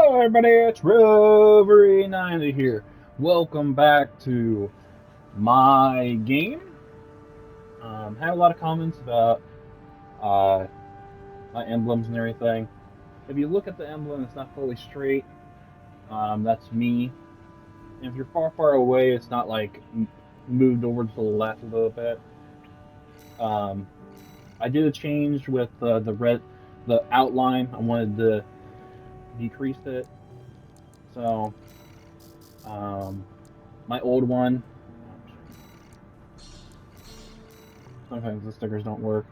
Hello everybody, it's Rovery90 here. Welcome back to my game. Had a lot of comments about uh, my emblems and everything. If you look at the emblem, it's not fully straight. That's me. And if you're far away, it's not like moved over to the left a little bit. Um, I did a change with the outline. I wanted to decrease it. So um, my old one. Sometimes the stickers don't work.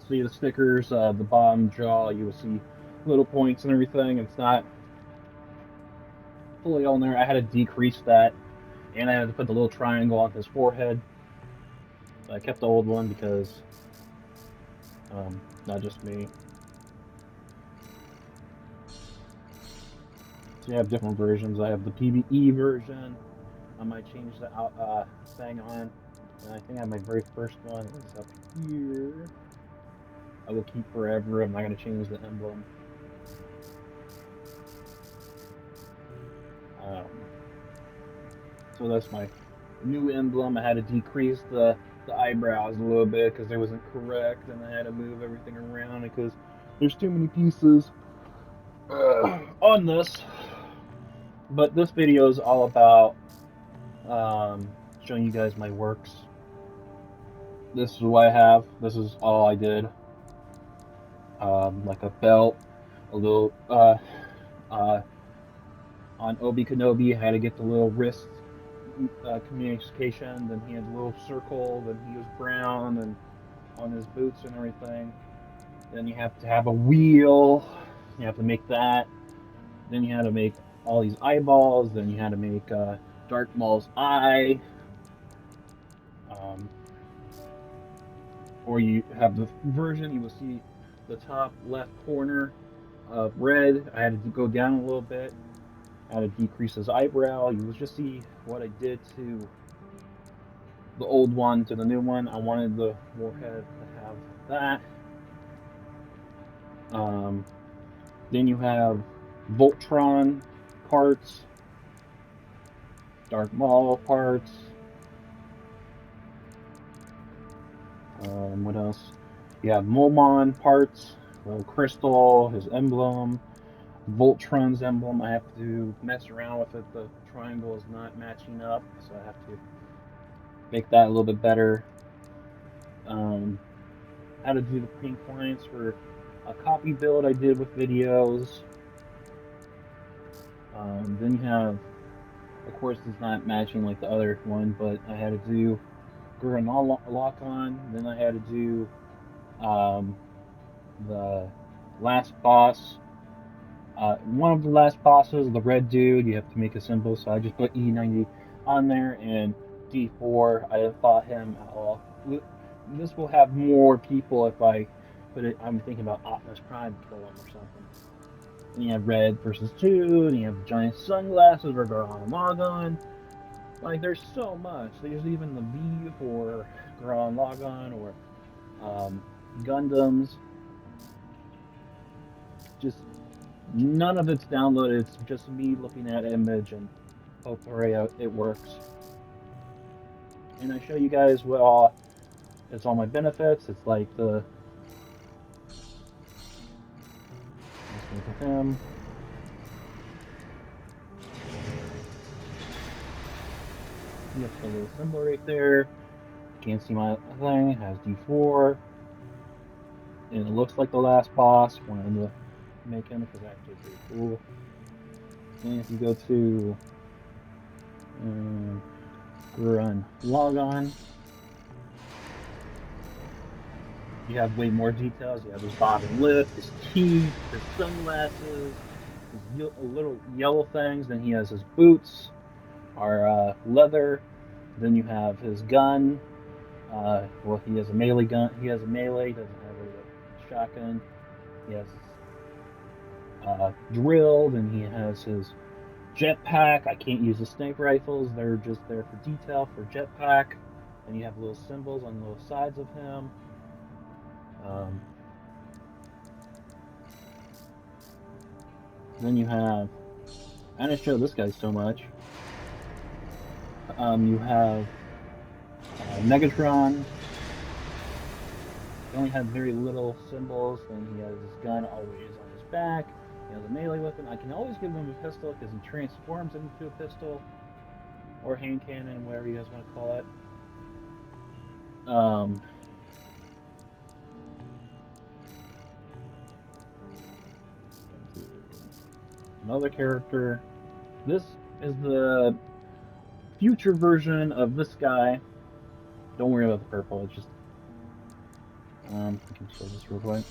See the stickers, the bottom jaw, you will see little points and everything. It's not fully on there. I had to decrease that, and I had to put the little triangle on his forehead. I kept the old one because not just me. So you have different versions. I have the PBE version. I might change the thing on. And I think I have my very first one is up here. I will keep forever. I'm not going to change the emblem. Um, So that's my new emblem. I had to decrease the eyebrows a little bit because they wasn't correct, and I had to move everything around because there's too many pieces on this. But this video is all about showing you guys my works. This is what I have. This is all I did. Like a belt, a little uh, on Obi Kenobi. I had to get the little wrist communication. Then he had the little circle. Then he was brown and on his boots and everything. Then you have to have a wheel. You have to make that. Then you had to make all these eyeballs. Then you had to make Darth Maul's eye. Um, or you have the version, you will see the top left corner of red. I had to go down a little bit. I had to decrease his eyebrow. You will just see what I did to the old one to the new one. I wanted the warhead to have that. Um, then you have Voltron parts, Darth Maul parts. What else? You have Molmon parts, Crystal, his emblem, Voltron's emblem. I have to mess around with it. The triangle is not matching up, so I have to make that a little bit better. Um, how to do the pink lines for a copy build I did with videos. Then you have, of course, it's not matching like the other one, but I had to do Gurren Lock on. Then I had to do um, the last boss. One of the last bosses, the red dude, you have to make a symbol. So I just put E90 on there and D4. I didn't fought him at all. This will have more people if I put it. I'm thinking about Optimus Prime kill him or something. And you have red versus two, and you have the giant sunglasses or Gurren Lagann. Like there's so much. There's even the V for Gurren Lagann or um, Gundams. Just none of it's downloaded. It's just me looking at an image and hopefully it works. And I show you guys what it's all my benefits. It's like the let's look at him. You have the little symbol right there. Can't see my thing. It has D4, and it looks like the last boss. Wanted to make him because actually pretty cool. And if you go to Gurren Lagann, you have way more details. You have his bobbing lip, his teeth, his sunglasses, his little yellow things. Then he has his boots are leather. Then you have his gun. Well, he has a melee gun. He has a melee. He doesn't have a shotgun. He has his drill. Then he has his jetpack. I can't use the sniper rifles. They're just there for detail for jetpack. And you have little symbols on the sides of him. Um, Then you have, I didn't show this guy so much. You have Megatron. He only had very little symbols. Then he has his gun always on his back. He has a melee weapon. I can always give him a pistol because he transforms into a pistol or hand cannon, whatever you guys want to call it. Another character. This is the future version of this guy. Don't worry about the purple. It's just I can show this real quick.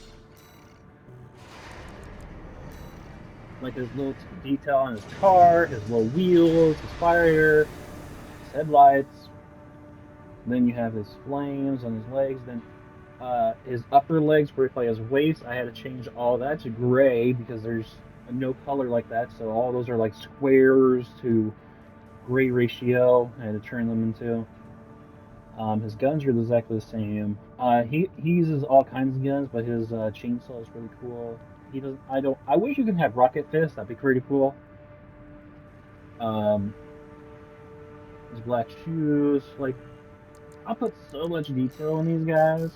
Like his little detail on his car, his little wheels, his fire, his headlights. Then you have his flames on his legs. Then his upper legs, where like his waist, I had to change all that to gray because there's no color like that. So all those are like squares to gray ratio. I had to turn them into. His guns are exactly the same. He uses all kinds of guns, but his chainsaw is really cool. He doesn't. I don't. I wish you could have rocket fist. That'd be pretty cool. Um, his black shoes. Like, I put so much detail in these guys.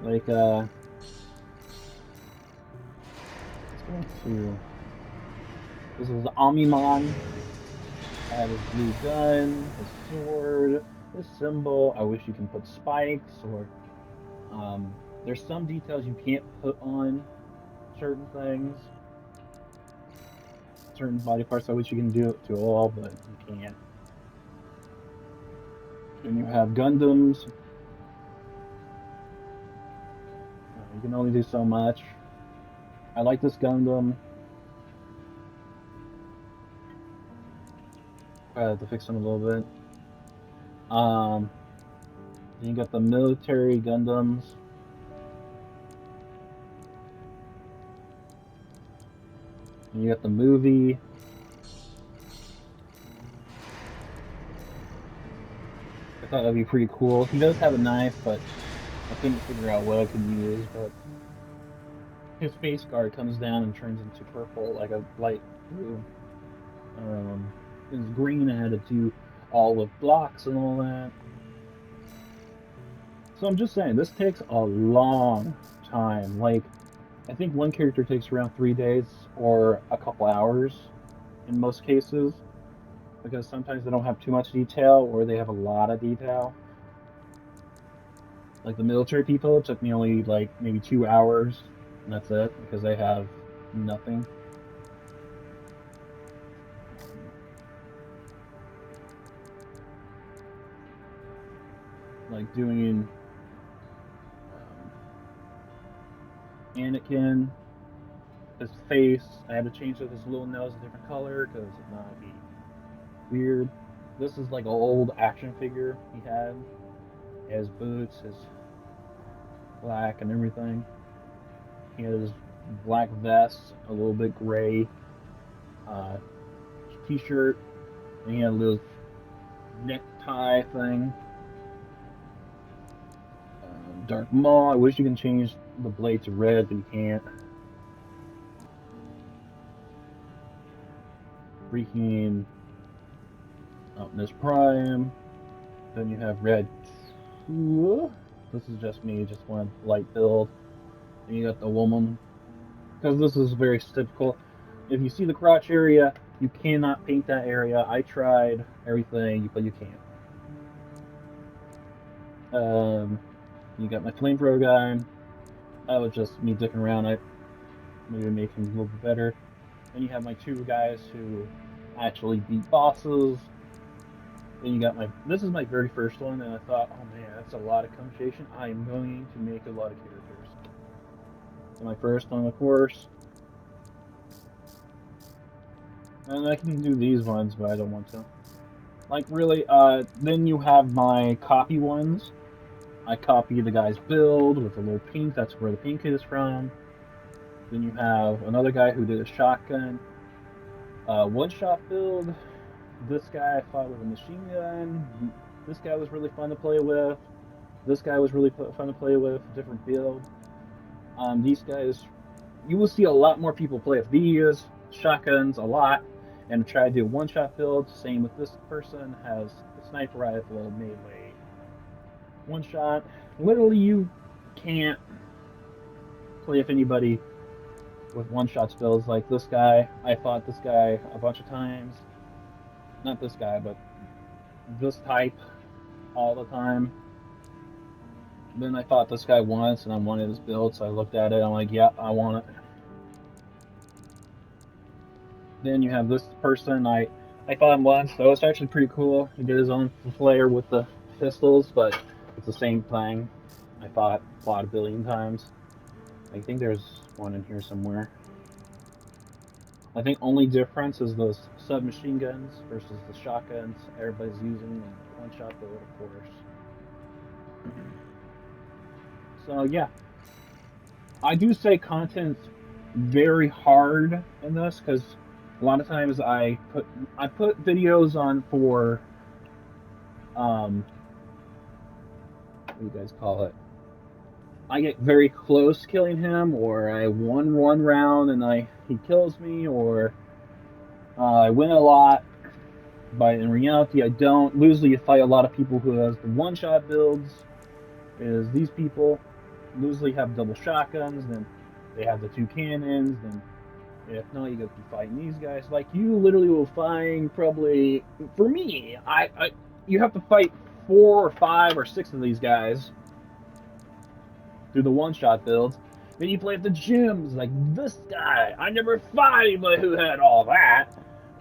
Like, let's go to. This is Omnimon. I have his blue gun, his sword, his symbol. I wish you can put spikes or. There's some details you can't put on certain things, certain body parts. I wish you can do it to all, but you can't. And you have Gundams. You can only do so much. I like this Gundam. I have to fix them a little bit. Then you got the military Gundams. And you got the movie. I thought that'd be pretty cool. He does have a knife, but I couldn't figure out what I could use. But his face guard comes down and turns into purple, like a light blue. His green, I had to do all with blocks and all that. So I'm just saying, this takes a long time. Like, I think one character takes around 3 days or a couple hours in most cases, because sometimes they don't have too much detail or they have a lot of detail. Like the military people, it took me only like maybe 2 hours, and that's it, because they have nothing. Like doing Anakin, his face, I had to change his little nose a different color because it might be weird. This is like an old action figure he had. His boots, his black and everything. He has his black vest, a little bit gray uh, t-shirt, and he had a little necktie thing. Darth Maul. I wish you can change the blade to red, but you can't. Freaking Optimus Prime. Then you have Red 2. This is just me, just one light build. And you got the woman. Because this is very typical. If you see the crotch area, you cannot paint that area. I tried everything, but you can't. You got my flamethrower guy. That was just me dicking around. I maybe make him a little bit better. Then you have my two guys who actually beat bosses. Then you got my. This is my very first one, and I thought, oh man, that's a lot of conversation. I am going to make a lot of characters. So my first one, of course. And I can do these ones, but I don't want to. Like, really, then you have my copy ones. I copy the guy's build with a little pink. That's where the pink is from. Then you have another guy who did a shotgun. One-shot build. This guy I fought with a machine gun. This guy was really fun to play with. This guy was really fun to play with. Different build. These guys you will see a lot more people play with these shotguns a lot and try to do one-shot builds. Same with this person, has the sniper rifle, melee, one shot. Literally, you can't play with anybody with one-shot builds like this guy. I fought this guy a bunch of times. Not this guy, but this type all the time. Then I fought this guy once, and I wanted his build, so I looked at it. I'm like, yeah, I want it. Then you have this person. I fought him once. That was actually pretty cool. He did his own flair with the pistols, but it's the same thing. I fought a billion times. I think there's one in here somewhere. I think only difference is those submachine guns versus the shotguns everybody's using and one-shot build, of course. So yeah, I do say content's very hard in this because a lot of times I put videos on for what do you guys call it? I get very close killing him, or I won one round and he kills me, or I win a lot. But in reality, I don't. Usually, you fight a lot of people who has the one-shot builds. Is these people usually have double shotguns, then they have the two cannons, then if not, you go keep fighting these guys. Like you literally will find probably for me, you have to fight 4 or 5 or 6 of these guys through the one-shot builds. Then you play at the gyms, like this guy. I never fought anybody who had all that.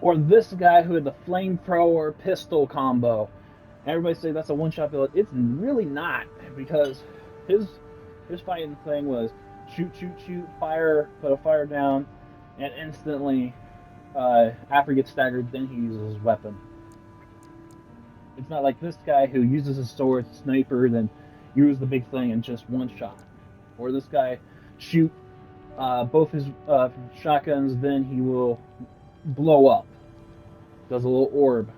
Or this guy who had the flamethrower pistol combo. Everybody say that's a one-shot build. It's really not, because his fighting thing was shoot, shoot, shoot, fire, put a fire down, and instantly, after he gets staggered, then he uses his weapon. It's not like this guy who uses his sword, sniper, then use the big thing in just one shot. Or this guy shoot both his shotguns, then he will blow up. Does a little orb.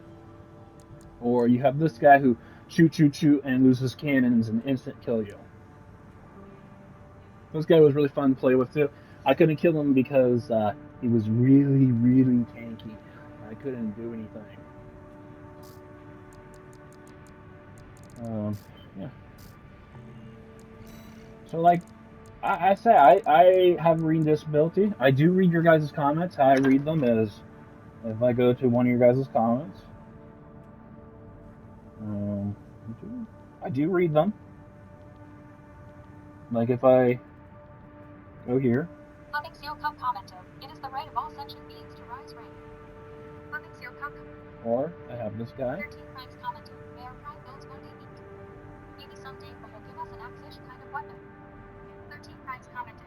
Or you have this guy who shoot, shoot, shoot, and loses cannons and instant kill you. This guy was really fun to play with too. I couldn't kill him because he was really, really tanky. I couldn't do anything. Yeah. So like I say, I have a reading disability. I do read your guys' comments. How I read them is if I go to one of your guys' comments. I do read them. Like if I go here. Commented. It is the right of all sentient beings to rise rank. Or I have this guy. 13 Franks commented. May our prime builds one day meet. Maybe someday but he'll give us an axe-ish kind of weapon. 13 Franks commented.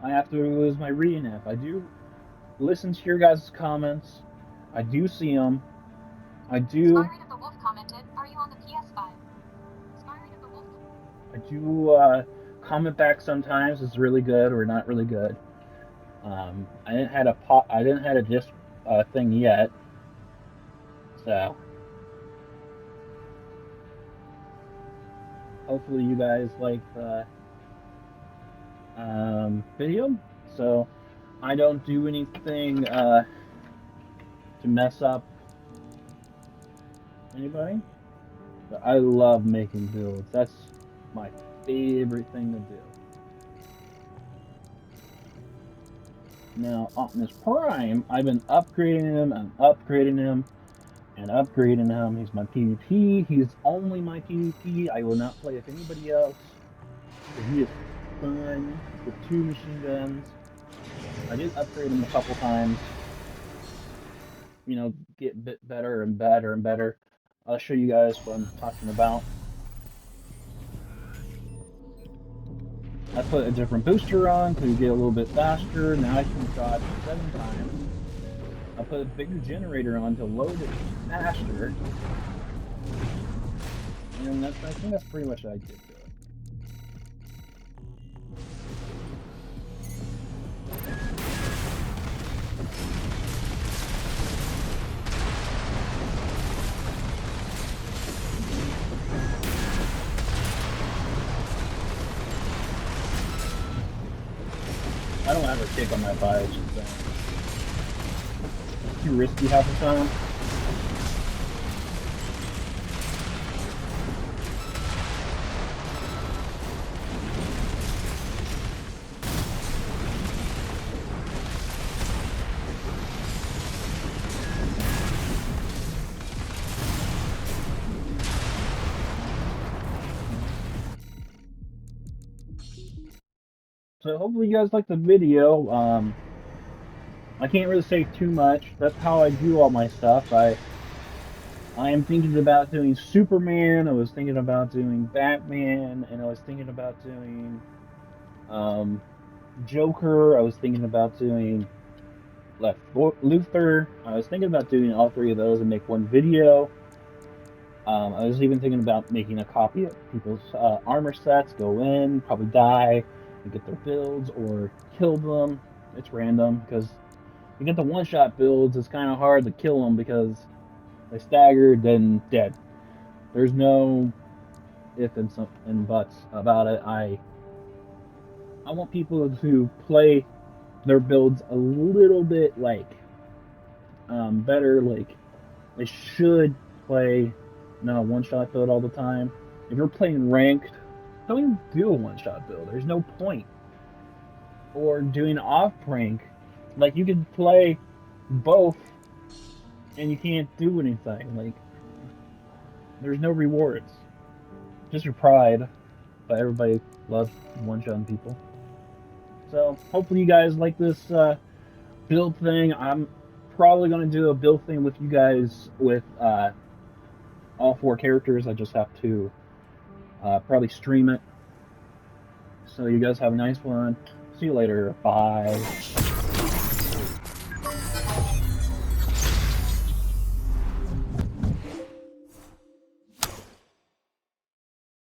I have to lose my reading app. I do listen to your guys' comments. I do see them. I do. Spyright of the Wolf commented. Are you on the PS5? Spyright of the Wolf. I do comment back sometimes. It's really good or not really good. I didn't had a disc thing yet. So hopefully you guys like the video. So I don't do anything to mess up anybody. But I love making builds. That's my favorite thing to do. Now, Optimus Prime, I've been upgrading him and upgrading him and upgrading him. He's my PvP. He's only my PvP. I will not play with anybody else. He is fun with 2 machine guns. I did upgrade him a couple times. You know, get a bit better and better and better. I'll show you guys what I'm talking about. I put a different booster on to get a little bit faster. Now I can dodge 7 times. I put a bigger generator on to load it faster. And I think that's pretty much what I did to it. I don't have a kick on my bike. It's just too risky half the time. So hopefully you guys like the video. I can't really say too much. That's how I do all my stuff. I am thinking about doing Superman. I was thinking about doing Batman, and I was thinking about doing um, Joker. I was thinking about doing Lex Luthor. I was thinking about doing all three of those and make one video. I was even thinking about making a copy of people's armor sets, go in, probably die, and get their builds, or kill them. It's random, because you get the one-shot builds, it's kind of hard to kill them because they staggered, then dead. There's no if and buts about it. I want people to play their builds a little bit better. Like they should play not a one-shot build all the time. If you're playing ranked, don't even do a one-shot build. There's no point. Or doing off rank, like you can play both and you can't do anything. Like there's no rewards, just your pride. But everybody loves one-shotting people. So hopefully you guys like this build thing. I'm probably going to do a build thing with you guys with all four characters. I just have to probably stream it. So you guys have a nice one. See you later. Bye.